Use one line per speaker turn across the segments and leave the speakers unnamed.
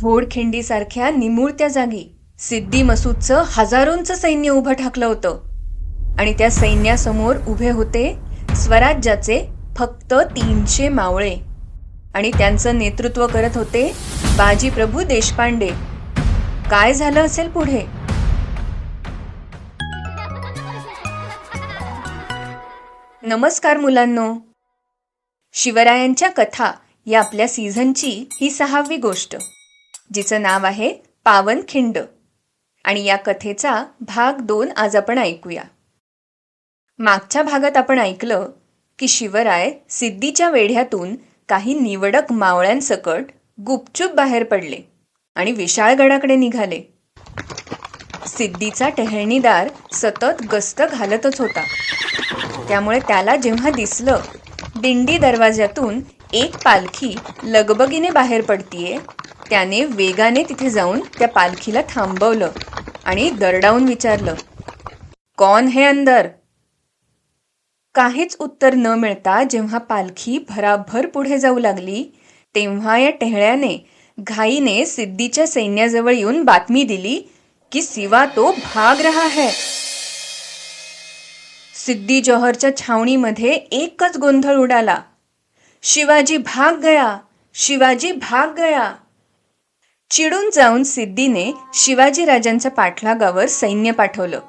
घोडखिंडीसारख्या निमुळत्या जागी सिद्दी मसूदचं हजारोंचं सैन्य उभं ठाकलं होतं आणि त्या सैन्यासमोर उभे होते स्वराज्याचे फक्त 300 मावळे आणि त्यांचं नेतृत्व करत होते बाजीप्रभू देशपांडे. काय झालं असेल पुढे? नमस्कार मुलांनो, शिवरायांच्या कथा या आपल्या सीझनची ही 6वी गोष्ट, जिचं नाव आहे पावनखिंड. आणि या कथेचा भाग 2 आज आपण ऐकूया. मागच्या भागात आपण ऐकलं की शिवराय सिद्धीच्या वेढ्यातून काही निवडक मावळ्यांसकट गुपचूप बाहेर पडले आणि विशाळगडाकडे निघाले. सिद्धीचा टहळणीदार सतत गस्त घालतच होता, त्यामुळे त्याला जेव्हा दिसलं दिंडी दरवाज्यातून एक पालखी लगबगीने बाहेर पडतीये, त्याने वेगाने तिथे जाऊन त्या पालखीला थांबवलं आणि दरडावून विचारलं, "कौन है अंदर?" काहीच उत्तर न मिळता जेव्हा पालखी भराभर पुढे जाऊ लागली, तेव्हा या टहळ्याने घाईने सिद्धीच्या सैन्याजवळ येऊन बातमी दिली की सिवा तो भाग रहा है. सिद्दी जौहरच्या छावणीमध्ये एकच गोंधळ उडाला. शिवाजी भाग गया, शिवाजी भाग गया. चिडून जाऊन सिद्धीने शिवाजी राजांच्या पाठलागावर सैन्य पाठवलं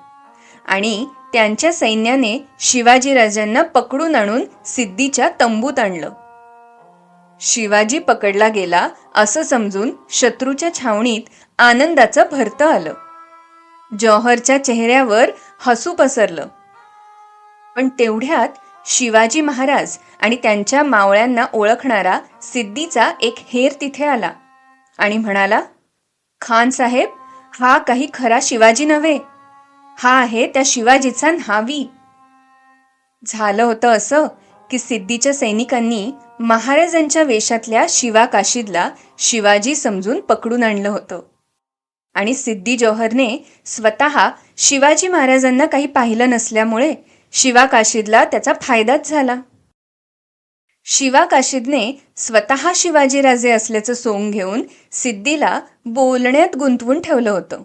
आणि त्यांच्या सैन्याने शिवाजी राजांना पकडून आणून सिद्धीच्या तंबूत आणलं. शिवाजी पकडला गेला असं समजून शत्रूच्या छावणीत आनंदाचं भरतं आलं. जौहरच्या चेहऱ्यावर हसू पसरलं. पण तेवढ्यात शिवाजी महाराज आणि त्यांच्या मावळ्यांना ओळखणारा सिद्धीचा एक हेर तिथे आला आणि म्हणाला, "खान साहेब, हा काही खरा शिवाजी नव्हे, हा आहे त्या शिवाजीचा न्हावी." झालं होतं असं की सिद्धीच्या सैनिकांनी महाराजांच्या वेशातल्या शिवा काशीदला शिवाजी समजून पकडून आणलं होतं आणि सिद्दी जौहरने स्वतः शिवाजी महाराजांना काही पाहिलं नसल्यामुळे शिवा काशीदला त्याचा फायदाच झाला. शिवा काशीदने स्वतः शिवाजीराजे असल्याचं सोंग घेऊन सिद्धीला बोलण्यात गुंतवून ठेवलं होतं.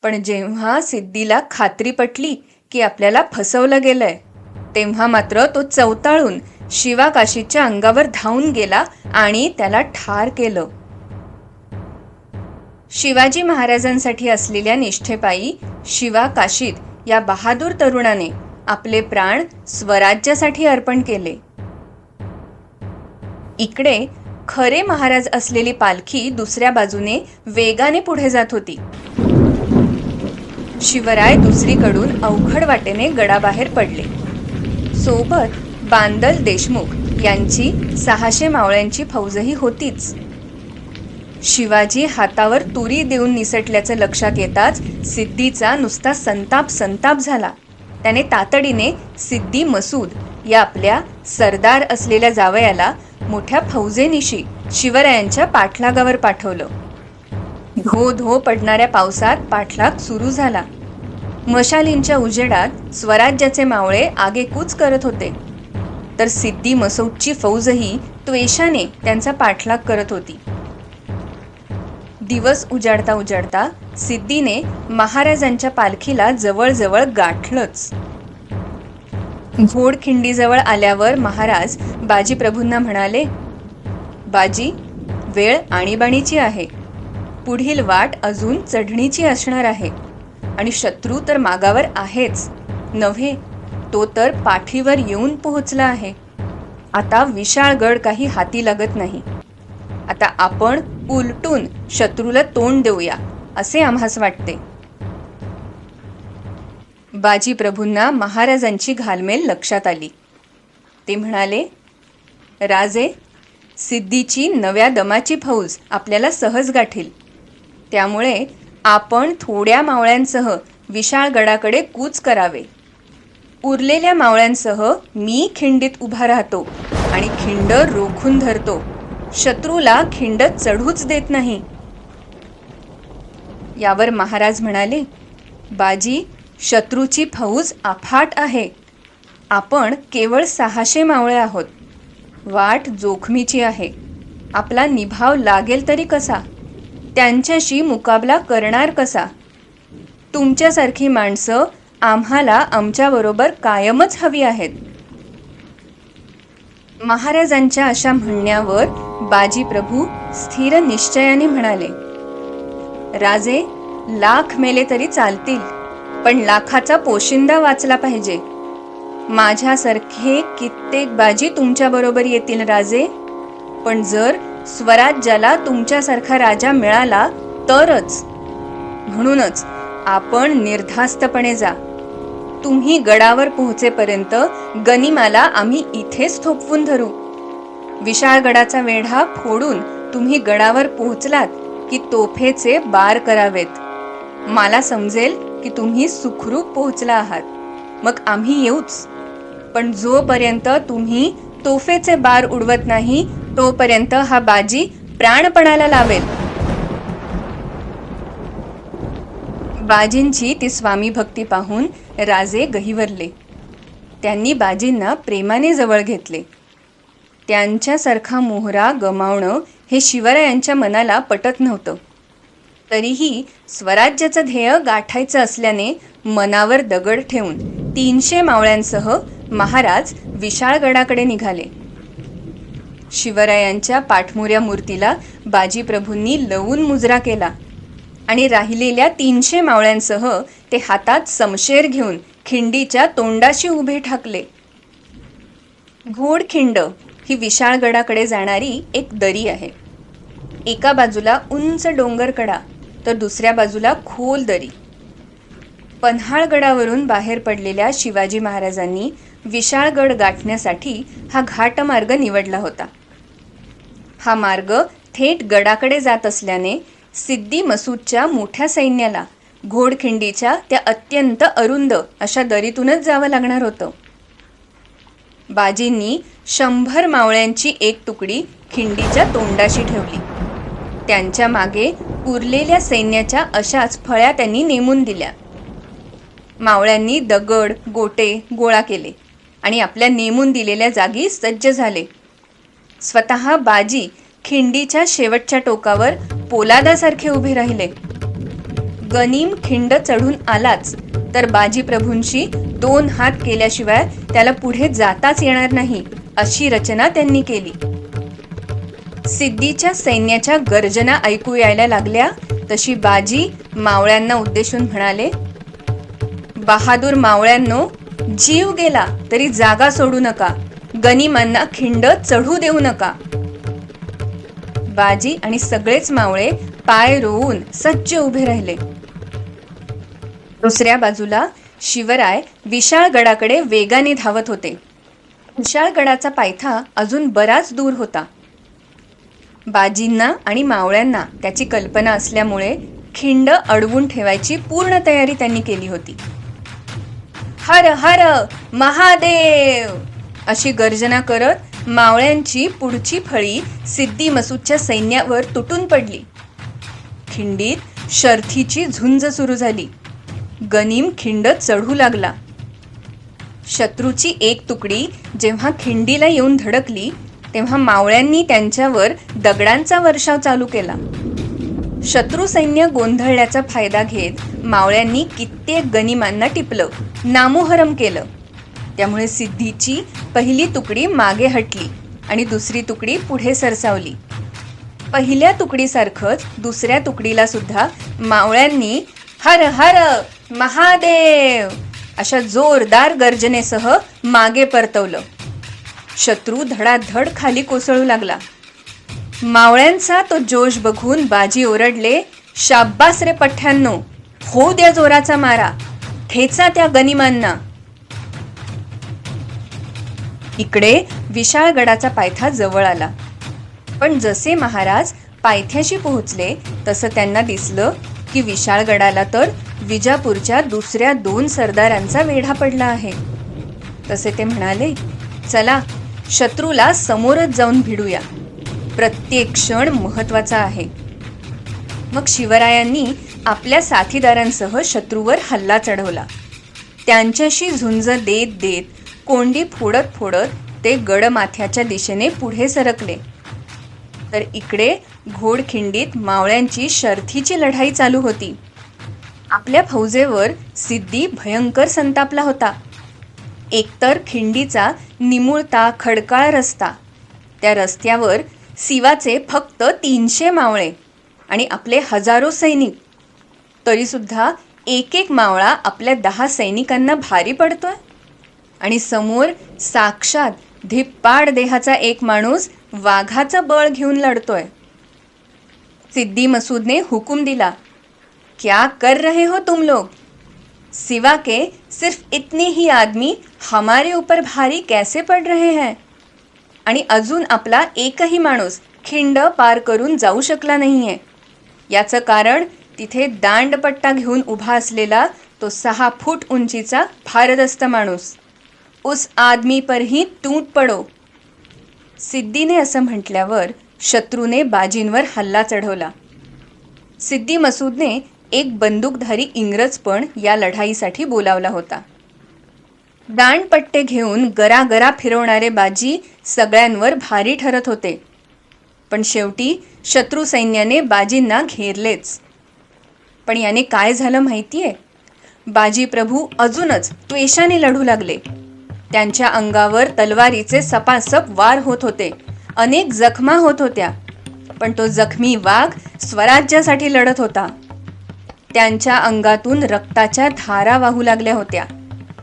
पण जेव्हा सिद्धीला खात्री पटली की आपल्याला फसवलं गेलंय, तेव्हा मात्र तो चवताळून शिवा काशीदच्या अंगावर धावून गेला आणि त्याला ठार केलं. शिवाजी महाराजांसाठी असलेल्या निष्ठेपायी शिवा काशीद या बहादूर तरुणाने आपले प्राण स्वराज्यासाठी अर्पण केले. इकडे खरे महाराज असलेली पालखी दुसऱ्या बाजूने वेगाने पुढे जात होती. शिवराय दुसरीकडून अवघड वाटेने गडाबाहेर पडले. सोबत बांदल देशमुख यांची 600 मावळ्यांची फौजही होतीच. शिवाजी हातावर तुरी देऊन निसटल्याचं लक्षात येताच सिद्धीचा नुसता संताप झाला. त्याने तातडीने सिद्दी मसूद या आपल्या सरदार असलेल्या जावयाला मोठ्या फौजेनिशी शिवरायांच्या पाठलागावर पाठवलं. धो धो पडणाऱ्या पावसात पाठलाग सुरू झाला. मशालींच्या उजेडात स्वराज्याचे मावळे आगेकूच करत होते, तर सिद्दी मसूदची फौजही त्वेषाने त्यांचा पाठलाग करत होती. दिवस उजाडता उजाडता सिद्धीने महाराजांच्या पालखीला जवळजवळ गाठलंच. घोडखिंडीजवळ आल्यावर महाराज बाजीप्रभूंना म्हणाले, "बाजी, वेळ आणीबाणीची आहे. पुढील वाट अजून चढणीची असणार आहे आणि शत्रू तर मागावर आहेच नव्हे, तो तर पाठीवर येऊन पोहोचला आहे. आता विशाळगड काही हाती लागत नाही. आता आपण उलटून शत्रूला तोंड देऊया असे आम्हास वाटते." बाजीप्रभूंना महाराजांची घालमेल लक्षात आली. ते म्हणाले, "राजे, सिद्धीची नव्या दमाची फौज आपल्याला सहज गाठील. त्यामुळे आपण थोड्या मावळ्यांसह विशाळगडाकडे कूच करावे. उरलेल्या मावळ्यांसह मी खिंडीत उभा राहतो आणि खिंड रोखून धरतो. शत्रूला खिंड चढूच देत नाही." यावर महाराज म्हणाले, "बाजी, शत्रूची फौज अफाट आहे. आपण केवळ 600 मावळे आहोत. वाट जोखमीची आहे. आपला निभाव लागेल तरी कसा? त्यांच्याशी मुकाबला करणार कसा? तुमच्यासारखी माणसं आम्हाला आमच्याबरोबर कायमच हवी आहेत. महाराजांच्या अशा म्हणण्यावर बाजी प्रभू स्थिर निश्चयाने म्हणाले, राजे, लाख मेले तरी चालतील, पण लाखाचा पोशिंदा वाचला पाहिजे. माझ्यासारखे कित्येक बाजी तुमच्या बरोबर येतील राजे, पण जर स्वराज्याला तुमच्यासारखा राजा मिळाला तरच. म्हणूनच आपण निर्धास्तपणे जा. तुम्ही गडावर पोहोचेपर्यंत गनिमाला आम्ही इथेच थोपवून धरू. विशाळगडाचा वेढा फोडून तुम्ही गडावर पोहोचलात की तोफेचे बार करावेत. मला समजेल की तुम्ही सुखरूप पोहोचला आहात, मग आम्ही येऊच. पण जोपर्यंत तुम्ही तोफेचे बार उडवत नाही तोपर्यंत हा बाजी प्राणपणाला लावेल. बाजींची ती स्वामी भक्ती पाहून राजे गहिवरले. त्यांनी बाजींना प्रेमाने जवळ घेतले. त्यांच्यासारखा मोहरा गमावणं हे शिवरायांच्या मनाला पटत नव्हतं. तरीही स्वराज्याचं ध्येय गाठायचं असल्याने मनावर दगड ठेवून 300 मावळ्यांसह महाराज विशाळगडाकडे निघाले. शिवरायांच्या पाठमोऱ्या मूर्तीला बाजीप्रभूंनी लवून मुजरा केला आणि राहिलेल्या 300 मावळ्यांसह ते हातात समशेर घेऊन खिंडीच्या तोंडाशी उभे ठाकले. घोडखिंड ही विशाळगडाकडे जाणारी एक दरी आहे. एका बाजूला उंच डोंगरकडा तर दुसऱ्या बाजूला खोल दरी. पन्हाळगडावरून बाहेर पडलेल्या शिवाजी महाराजांनी विशाळगड गाठण्यासाठी हा घाटमार्ग निवडला होता. हा मार्ग थेट गडाकडे जात असल्याने सिद्दी मसूदच्या मोठ्या सैन्याला घोडखिंडीच्या त्या अत्यंत अरुंद अशा दरीतूनच जावं लागणार होतं. बाजींनी 100 मावळ्यांची एक तुकडी खिंडीच्या तोंडाशी ठेवली. त्यांच्या मागे उरलेल्या सैन्याच्या अशाच फळ्या त्यांनी नेमून दिल्या. मावळ्यांनी दगड गोटे गोळा केले आणि आपल्या नेमून दिलेल्या जागी सज्ज झाले. स्वतः बाजी खिंडीच्या शेवटच्या टोकावर पोलादासारखे उभे राहिले. गनीम खिंड चढून आलाच तर बाजी प्रभूंशी 2 हात केल्याशिवाय त्याला पुढे जाताच येणार नाही अशी रचना त्यांनी केली. सिद्धीच्या सैन्याच्या गर्जना ऐकू यायला लागल्या तशी बाजी मावळ्यांना उद्देशून म्हणाले, बहादूर मावळ्यांनो, जीव गेला तरी जागा सोडू नका. गनिमांना खिंड चढू देऊ नका. बाजी आणि सगळेच मावळे पाय रोवून सज्ज उभे राहिले. दुसऱ्या बाजूला शिवराय विशाळगडाकडे वेगाने धावत होते. विशाळगडाचा पायथा अजून बराच दूर होता. बाजींना आणि मावळ्यांना त्याची कल्पना असल्यामुळे खिंड अडवून ठेवायची पूर्ण तयारी त्यांनी केली होती. हर हर महादेव अशी गर्जना करत मावळ्यांची पुढची फळी सिद्दी मसूदच्या सैन्यावर तुटून पडली. खिंडीत शर्थीची झुंज सुरू झाली. गनीम खिंड चढू लागला. शत्रूची एक तुकडी जेव्हा खिंडीला येऊन धडकली तेव्हा मावळ्यांनी त्यांच्यावर दगडांचा वर्षाव चालू केला. शत्रू सैन्य गोंधळल्याचा फायदा घेत मावळ्यांनी कित्येक गनिमांना टिपलं, नामोहरम केलं. त्यामुळे सिद्धीची पहिली तुकडी मागे हटली आणि दुसरी तुकडी पुढे सरसावली. पहिल्या तुकडीसारखंच दुसऱ्या तुकडीला सुद्धा मावळ्यांनी हर हर महादेव अशा जोरदार गर्जनेसह मागे परतवलं. शत्रू धडाधड खाली कोसळू लागला. मावळ्यांचा तो जोश बघून बाजी ओरडले, शाब्बास रे पठ्ठ्यांनो, होऊ द्या जोराचा मारा, ठेचा त्या गनिमांना. इकडे विशाळगडाचा पायथा जवळ आला. पण जसे महाराज पायथ्याशी पोहोचले तसं त्यांना दिसलं की विशाळगडाला तर विजापूरच्या दुसऱ्या 2 सरदारांचा वेढा पडला आहे. तसे ते म्हणाले, चला शत्रूला समोरच जाऊन भिडूया. प्रत्येक क्षण महत्वाचा आहे. मग शिवरायांनी आपल्या साथीदारांसह शत्रूवर हल्ला चढवला. त्यांच्याशी झुंज देत देत कोंडी फोडत फोडत ते गडमाथ्याच्या दिशेने पुढे सरकले. तर इकडे घोडखिंडीत मावळ्यांची शर्थीची लढाई चालू होती. आपल्या फौजेवर सिद्धी भयंकर संतापला होता. एकतर खिंडीचा निमुळता खडकाळ रस्ता, त्या रस्त्यावर शिवाचे फक्त 300 मावळे आणि आपले हजारो सैनिक. तरीसुद्धा एक एक मावळा आपल्या 10 सैनिकांना भारी पडतोय. आणि समोर साक्षात धिप्पाड देहाचा एक माणूस वाघाचं बळ घेऊन लढतोय. सिद्दी मसूदने हुकूम दिला, क्या कर रहे हो तुम लोग? सिवा के सिर्फ इतने ही आदमी हमारे ऊपर भारी कैसे पड़ रहे हैं? आणि अजून आपला एकही माणूस खिंड पार करून जाऊ शकला नाहीये. याचं कारण तिथे दांडपट्टा घेऊन उभा असलेला तो 6 फूट उंचीचा भारदस्त माणूस. उस आदमी पर ही टूट पडो. सिद्दीने असं म्हटल्यावर शत्रूने बाजींवर हल्ला चढवला. सिद्दी मसूदने एक बंदूकधारी इंग्रज पण या लढाईसाठी बोलावला होता. दांडपट्टे घेऊन गरागरा फिरवणारे बाजी सगळ्यांवर भारी ठरत होते. पण शेवटी शत्रू सैन्याने बाजींना घेरलेच. पण याने काय झालं माहितीये? बाजी प्रभू अजूनच त्वेषाने लढू लागले. त्यांच्या अंगावर तलवारीचे सपासप वार होत होते. अनेक जखमा होत होत्या. पण तो जखमी वाघ स्वराज्यासाठी लढत होता. त्यांच्या अंगातून रक्ताच्या धारा वाहू लागल्या होत्या.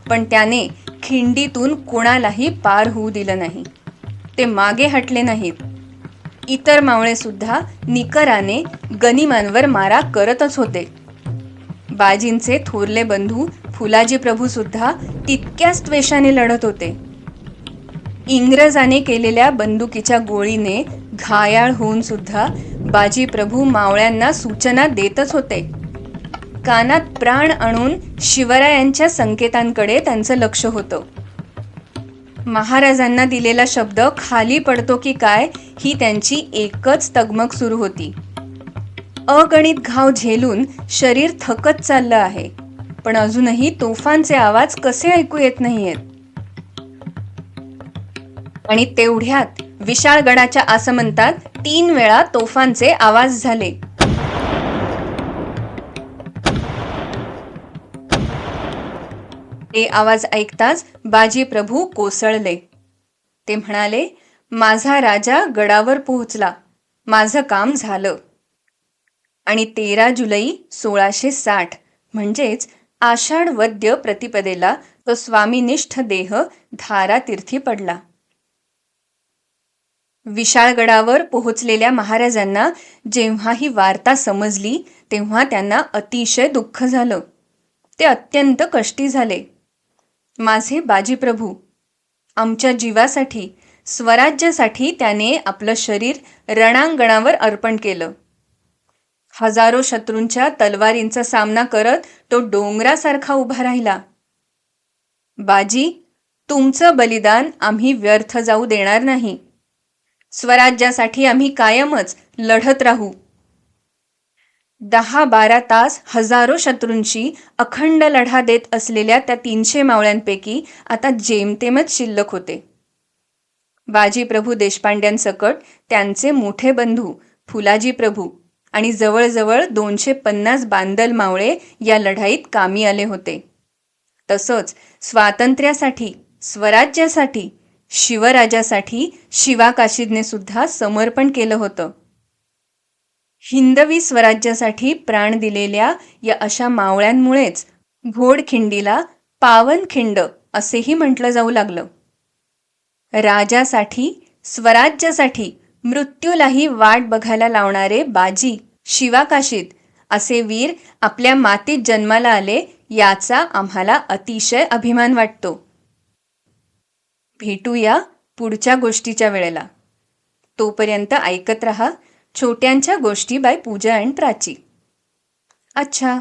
पण त्याने खिंडीतून कोणालाही पार होऊ दिलं नाही. ते मागे हटले नाहीत. इतर मावळे सुद्धा निकराने गनिमांवर मारा करतच होते. बाजींचे थोरले बंधू फुलाजी प्रभू सुद्धा तितक्याच त्वेषाने लढत होते. इंग्रजाने केलेल्या बंदुकीच्या गोळीने घायाळ होऊन सुद्धा बाजी प्रभू मावळ्यांना सूचना देतच होते. कानात प्राण आणून शिवरायांच्या संकेतांकडे त्यांचं लक्ष होतं. महाराजांना दिलेला शब्द खाली पडतो की काय ही त्यांची एकच तगमग सुरू होती. अगणित घाव झेलून शरीर थकत चाललं आहे, पण अजूनही तोफांचे आवाज कसे ऐकू येत नाहीयेत. आणि तेवढ्यात विशाळगडाच्या आसमंतात 3 वेळा तोफांचे आवाज झाले. ते आवाज ऐकताच बाजी प्रभू कोसळले. ते म्हणाले, माझा राजा गडावर पोहोचला, माझं काम झालं. आणि 13 जुलै 1660 म्हणजेच आषाढ वद्य प्रतिपदेला तो स्वामीनिष्ठ देह धारातीर्थी पडला. विशाळगडावर पोहोचलेल्या महाराजांना जेव्हा ही वार्ता समजली तेव्हा त्यांना अतिशय दुःख झालं. ते अत्यंत कष्टी झाले. माझे बाजीप्रभू, आमच्या जीवासाठी, स्वराज्यासाठी त्याने आपलं शरीर रणांगणावर अर्पण केलं. हजारो शत्रूंच्या तलवारींचा सामना करत तो डोंगरासारखा उभा राहिला. बाजी, तुमचं बलिदान आम्ही व्यर्थ जाऊ देणार नाही. स्वराज्यासाठी आम्ही कायमच लढत राहू. 10-12 तास हजारो शत्रूंशी अखंड लढा देत असलेल्या त्या 300 मावळ्यांपैकी आता जेमतेमच शिल्लक होते. बाजी प्रभू देशपांड्यांसकट त्यांचे मोठे बंधू फुलाजी प्रभू आणि जवळजवळ 250 बांदल मावळे या लढाईत कामी आले होते. तसंच स्वातंत्र्यासाठी, स्वराज्यासाठी, शिवराजासाठी शिवाकाशीदने सुद्धा समर्पण केलं होतं. हिंदवी स्वराज्यासाठी प्राण दिलेल्या या अशा मावळ्यांमुळेच घोडखिंडीला पावनखिंड असेही म्हटलं जाऊ लागलं. राजासाठी, स्वराज्यासाठी मृत्यूलाही वाट बघायला लावणारे बाजी, शिवाकाशीद असे वीर आपल्या मातीत जन्माला आले याचा आम्हाला अतिशय अभिमान वाटतो. भेटूया पुढच्या गोष्टीच्या वेळेला. तोपर्यंत ऐकत रहा छोट्यांच्या गोष्टी बाय पूजा अँड प्राची. अच्छा.